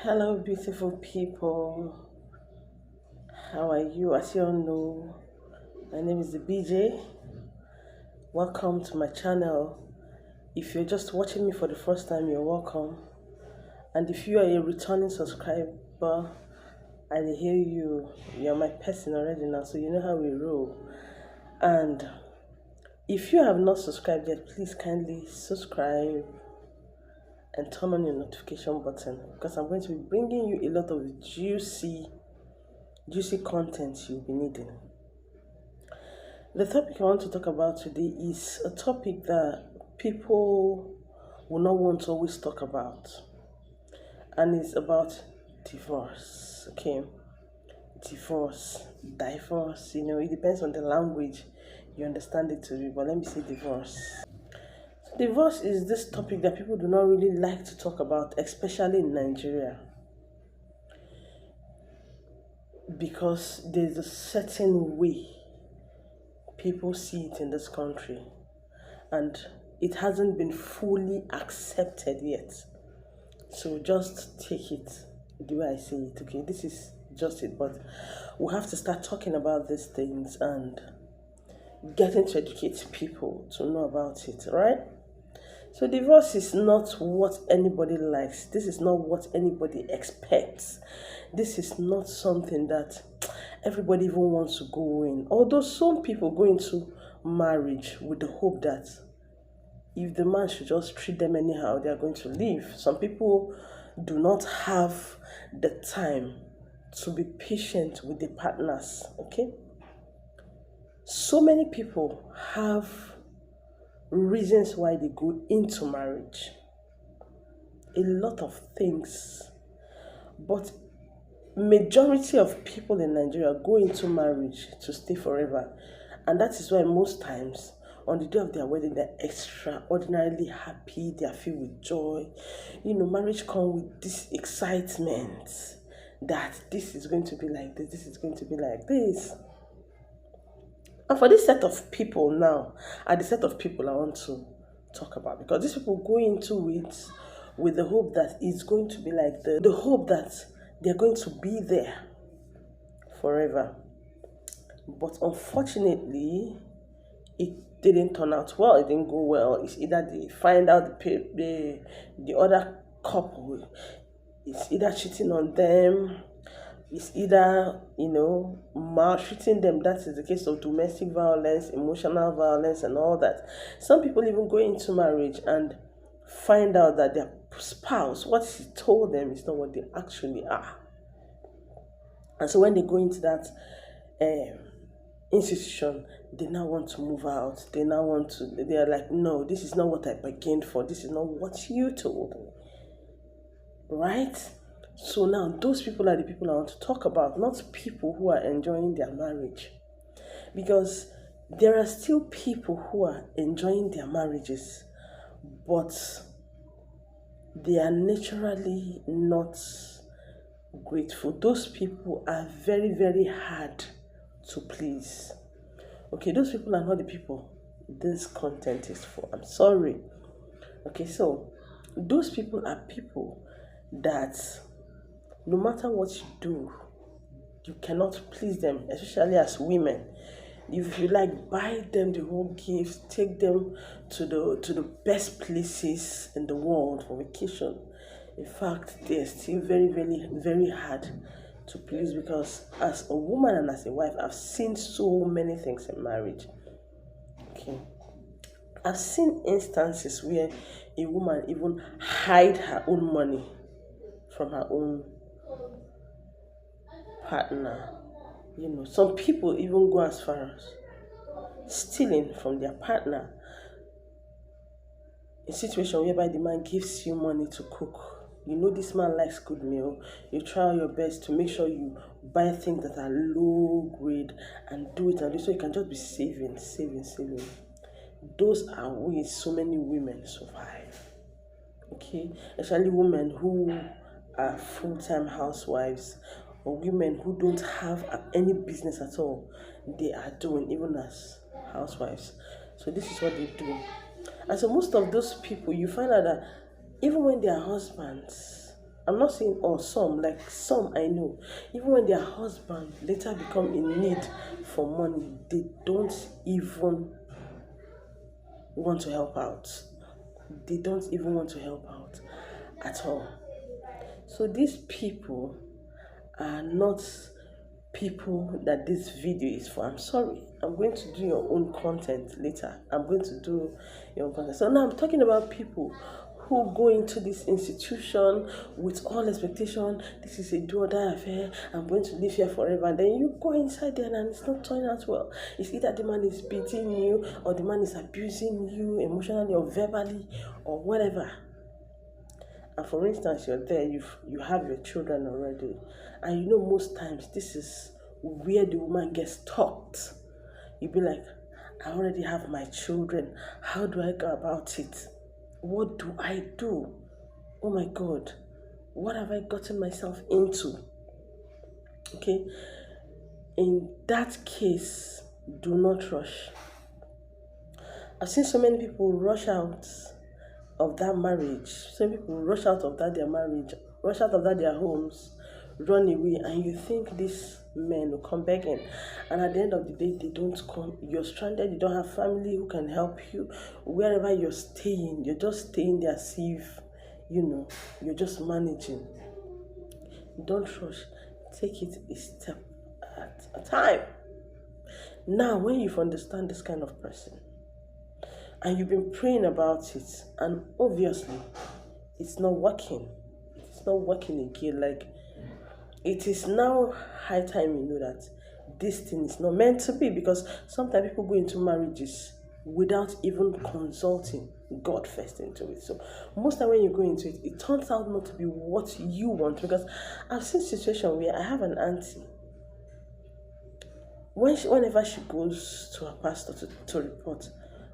Hello, beautiful people. How are you? As you all know, my name is the BJ. Welcome to my channel. If you're just watching me for the first time, you're welcome. And if you are a returning subscriber, I hear you. You're my person already now, so you know how we roll. And if you have not subscribed yet, please kindly subscribe and turn on your notification button because I'm going to be bringing you a lot of juicy content you'll be needing. The topic I want to talk about today is a topic that people will not want to always talk about, and it's about divorce. Okay, divorce. It depends on the language you understand it to be, but let me say divorce. So divorce is this topic that people do not really like to talk about, especially in Nigeria, because there's a certain way people see it in this country, and it hasn't been fully accepted yet. So just take it the way I say it, okay? This is just it, but we have to start talking about these things and getting to educate people to know about it, right? So divorce is not what anybody likes. This is not what anybody expects. This is not something that everybody even wants to go in. Although some people go into marriage with the hope that if the man should just treat them anyhow, they are going to leave. Some people do not have the time to be patient with the partners, okay? So many people have reasons why they go into marriage. A lot of things. But majority of people in Nigeria go into marriage to stay forever. And that is why most times on the day of their wedding, they're extraordinarily happy, they are filled with joy. Marriage comes with this excitement that this is going to be like this is going to be like this. And for this set of people now, are the set of people I want to talk about, because these people go into it with the hope that it's going to be like the hope that they're going to be there forever. But unfortunately, it didn't turn out well. It didn't go well. It's either they find out the other couple is either cheating on them, it's either maltreating them. That is the case of domestic violence, emotional violence, and all that. Some people even go into marriage and find out that their spouse, what he told them, is not what they actually are. And so when they go into that institution, they now want to move out. They are like, no, this is not what I bargained for. This is not what you told me. Right? So now those people are the people I want to talk about, not people who are enjoying their marriage. Because there are still people who are enjoying their marriages, but they are naturally not grateful. Those people are very, very hard to please. Okay, those people are not the people this content is for. I'm sorry. Okay, so those people are people that no matter what you do, you cannot please them, especially as women. If you like, buy them the whole gift, take them to the best places in the world for vacation. In fact, they're still very, very, very hard to please, because as a woman and as a wife, I've seen so many things in marriage. Okay. I've seen instances where a woman even hide her own money from her own partner. Some people even go as far as stealing from their partner. A situation whereby the man gives you money to cook. This man likes good meal. You try your best to make sure you buy things that are low grade and do it, and so you can just be saving. Those are ways so many women survive. Okay, especially women who are full-time housewives, or women who don't have any business at all. They are doing even as housewives. So this is what they do. And so most of those people, you find out that even when they are husbands, I'm not saying all, some, like some I know, even when their husband later become in need for money, they don't even want to help out. They don't even want to help out at all. So these people are not people that this video is for. I'm sorry. I'm going to do your own content later. I'm going to do your own content. So now I'm talking about people who go into this institution with all expectation. This is a do or die affair. I'm going to live here forever. And then you go inside there and it's not turning out well. It's either the man is beating you or the man is abusing you emotionally or verbally or whatever. And for instance, you're there, you have your children already, and you know most times this is where the woman gets talked. You be like, I already have my children. How do I go about it? What do I do? Oh my God, what have I gotten myself into? Okay, in that case, do not rush. I've seen so many people rush out of that marriage. Some people rush out of that their marriage, rush out of that their homes, run away, and you think these men will come back in, and at the end of the day they don't come. You're stranded, you don't have family who can help you. Wherever you're staying, you're just staying there as if you're just managing. Don't rush, take it a step at a time. Now when you've understand this kind of person and you've been praying about it, and obviously it's not working. It's not working again. Like, it is now high time you know that this thing is not meant to be, because sometimes people go into marriages without even consulting God first into it. So most time when you go into it, it turns out not to be what you want. Because I've seen situations where I have an auntie, whenever she goes to a pastor to report,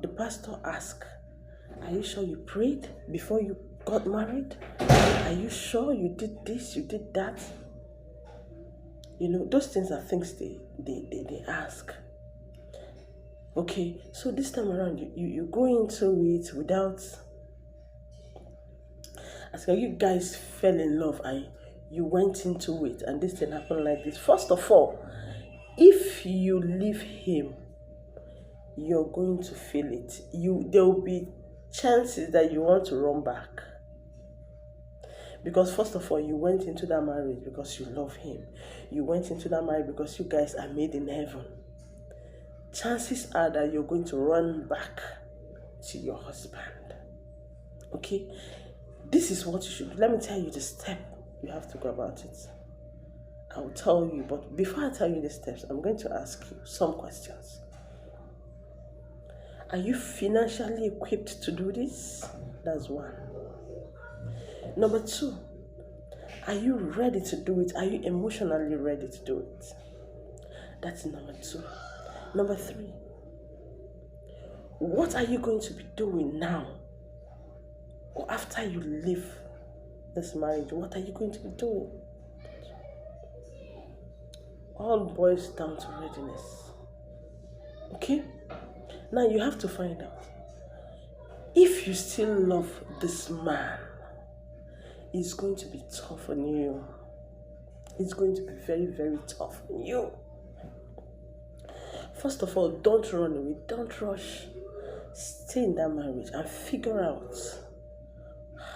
the pastor asks, are you sure you prayed before you got married? Are you sure you did this, you did that? Those things are things they ask. Okay, so this time around, you go into it without asking. You guys fell in love and you went into it, and this thing happened like this. First of all, if you leave him, you're going to feel it. There will be chances that you want to run back. Because first of all, you went into that marriage because you love him. You went into that marriage because you guys are made in heaven. Chances are that you're going to run back to your husband. Okay? This is what you should do. Let me tell you the step you have to go about it. I'll tell you, but before I tell you the steps, I'm going to ask you some questions. Are you financially equipped to do this? That's one. Number two, are you ready to do it? Are you emotionally ready to do it? That's number two. Number three, what are you going to be doing now? Or after you leave this marriage, what are you going to be doing? All boils down to readiness. Okay? Now you have to find out. If you still love this man, it's going to be tough on you. It's going to be very, very tough on you. First of all, don't run away. Don't rush. Stay in that marriage and figure out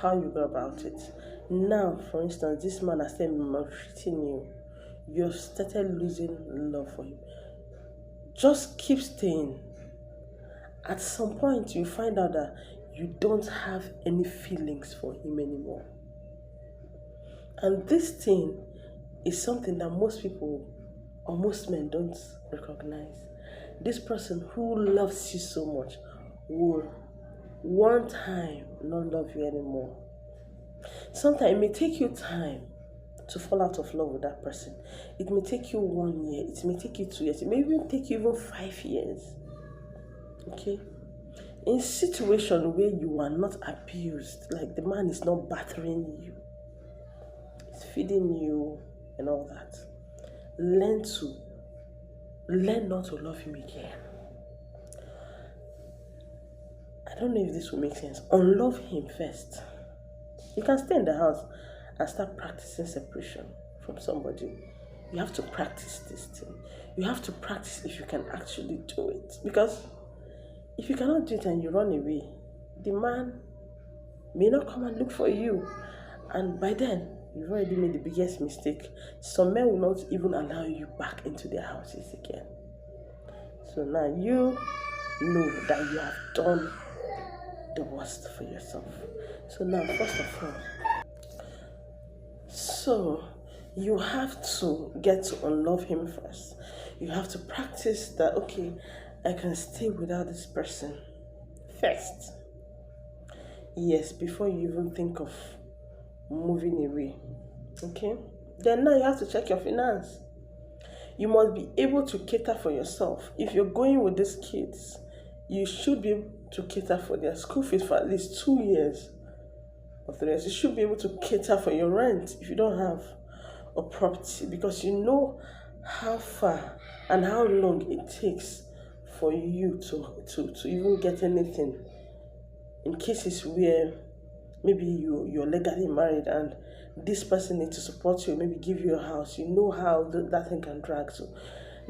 how you go about it. Now, for instance, this man has started maltreating you. You've started losing love for him. Just keep staying. At some point, you find out that you don't have any feelings for him anymore. And this thing is something that most people or most men don't recognize. This person who loves you so much will one time not love you anymore. Sometimes it may take you time to fall out of love with that person. It may take you 1 year, it may take you 2 years, it may even take you 5 years. Okay? In situation where you are not abused, like the man is not battering you, he's feeding you and all that, learn not to love him again. I don't know if this will make sense. Unlove him first. You can stay in the house and start practicing separation from somebody. You have to practice this thing. You have to practice if you can actually do it. Because if you cannot do it and you run away, the man may not come and look for you. And by then, you've already made the biggest mistake. Some men will not even allow you back into their houses again. So now you know that you have done the worst for yourself. So now, first of all, so you have to get to unlove him first. You have to practice that, okay, I can stay without this person first. Yes, before you even think of moving away. Okay? Then now you have to check your finance. You must be able to cater for yourself. If you're going with these kids, you should be able to cater for their school fees for at least 2 years or 3 years. You should be able to cater for your rent if you don't have a property, because you know how far and how long it takes for you to even get anything. In cases where maybe you're legally married and this person needs to support you, maybe give you a house, you know how that thing can drag. So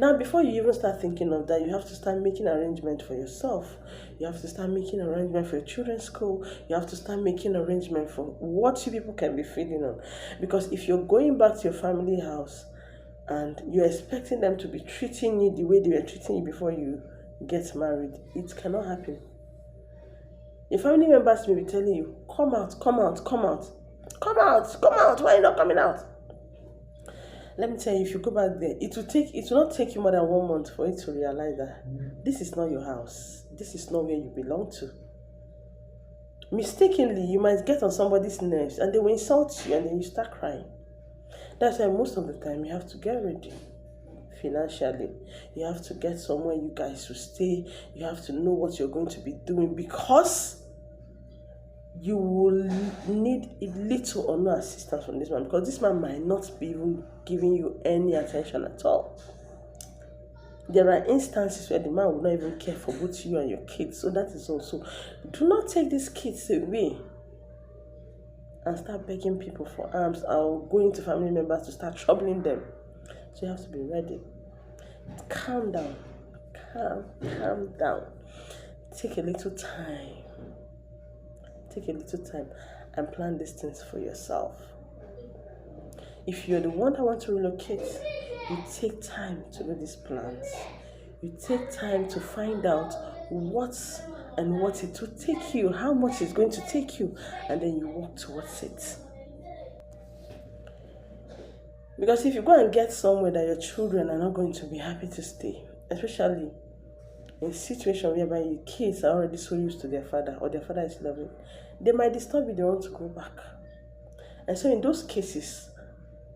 now, before you even start thinking of that, you have to start making arrangements for yourself. You have to start making arrangements for your children's school. You have to start making arrangements for what you people can be feeding on. Because if you're going back to your family house and you're expecting them to be treating you the way they were treating you before you get married, it cannot happen. Your family members may be telling you, come out, come out, come out. Come out, come out. Why are you not coming out? Let me tell you, if you go back there, it will not take you more than 1 month for you to realize that this is not your house. This is not where you belong to. Mistakenly, you might get on somebody's nerves and they will insult you and then you start crying. That's why most of the time you have to get ready financially. You have to get somewhere you guys will stay. You have to know what you're going to be doing, because you will need little or no assistance from this man, because this man might not be even giving you any attention at all. There are instances where the man will not even care for both you and your kids. So that is also, do not take these kids away and start begging people for alms or going to family members to start troubling them. So you have to be ready. Calm down. Calm down. Take a little time. And plan these things for yourself. If you're the one that wants to relocate, you take time to do these plans. You take time to find out what it will take you, how much it's going to take you, and then you work towards it. Because if you go and get somewhere that your children are not going to be happy to stay, especially in a situation whereby your kids are already so used to their father, or their father is loving, they might disturb you, they want to go back. And so in those cases,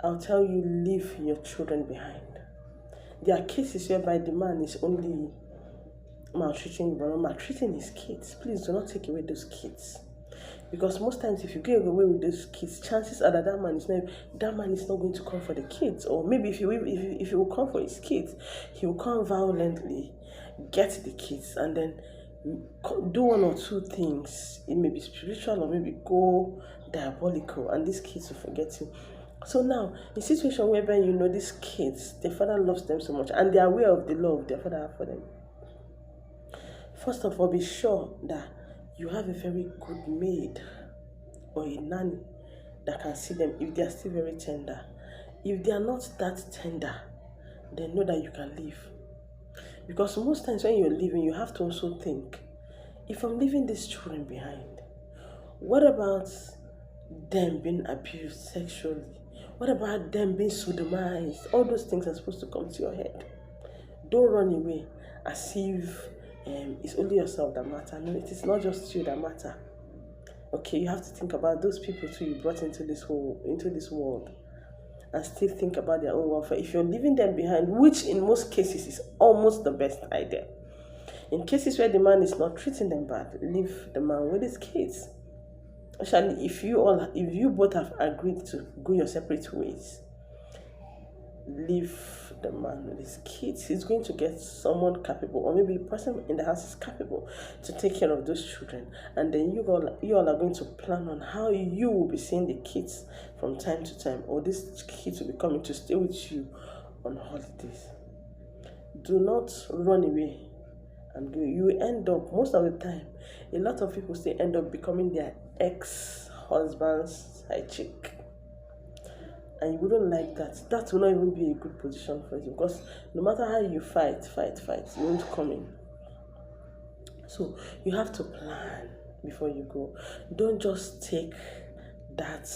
I'll tell you, leave your children behind. There are cases whereby the man is only maltreating you, but not maltreating his kids. Please do not take away those kids. Because most times if you get away with those kids, chances are that man is not going to come for the kids. Or maybe if he will come for his kids, he will come violently, get the kids, and then do one or two things. It may be spiritual or maybe go diabolical, and these kids will forget you. So now, in a situation whereby you know these kids, their father loves them so much and they are aware of the love their father has for them, first of all, be sure that you have a very good maid or a nanny that can see them if they are still very tender. If they are not that tender, then know that you can leave. Because most times when you're leaving, you have to also think, if I'm leaving these children behind, what about them being abused sexually? What about them being sodomized? All those things are supposed to come to your head. Don't run away as if it's only yourself that matters. No, it is not just you that matter. Okay, you have to think about those people too you brought into this world, and still think about their own welfare. If you're leaving them behind, which in most cases is almost the best idea. In cases where the man is not treating them bad, leave the man with his kids. Actually, if you both have agreed to go your separate ways, leave the man with his kids. He's going to get someone capable, or maybe a person in the house is capable to take care of those children. And then you all are going to plan on how you will be seeing the kids from time to time, or these kids will be coming to stay with you on holidays. Do not run away and go. You will end up, most of the time, a lot of people still end up becoming their ex-husband's side chick. And you wouldn't like that. That will not even be a good position for you, because no matter how you fight, you won't come in. So you have to plan before you go. Don't just take that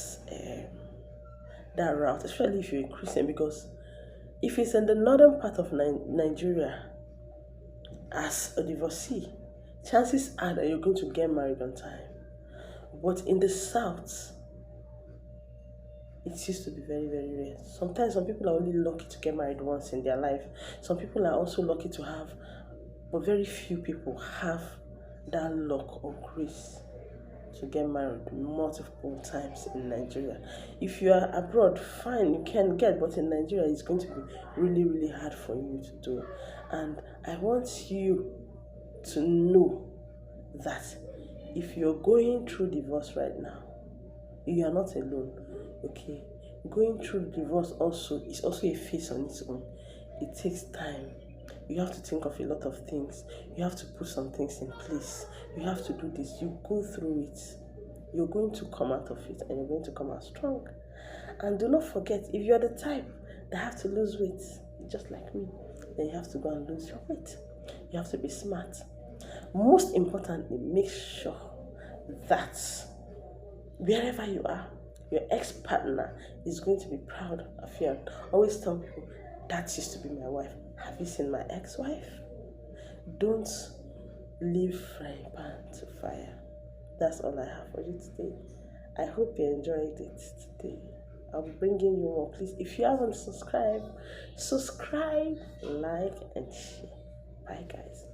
that route, especially if you're a Christian, because if it's in the northern part of Nigeria as a divorcee, chances are that you're going to get married on time. But in the south, it used to be very, very rare. Sometimes some people are only lucky to get married once in their life. Some people are also lucky to have, but very few people have that luck or grace to get married multiple times in Nigeria. If you are abroad, fine, you can get, but in Nigeria, it's going to be really, really hard for you to do. And I want you to know that if you're going through divorce right now, you are not alone. Okay, going through divorce also is also a phase on its own. It takes time. You have to think of a lot of things. You have to put some things in place. You have to do this. You go through it. You're going to come out of it, and you're going to come out strong. And do not forget, if you're the type that have to lose weight, just like me, then you have to go and lose your weight. You have to be smart. Most importantly, make sure that wherever you are, your ex-partner is going to be proud of you. Always tell people, that used to be my wife. Have you seen my ex-wife? Don't leave frying pan to fire. That's all I have for you today. I hope you enjoyed it today. I'll be bringing you more. Please, if you haven't subscribed, subscribe, like, and share. Bye, guys.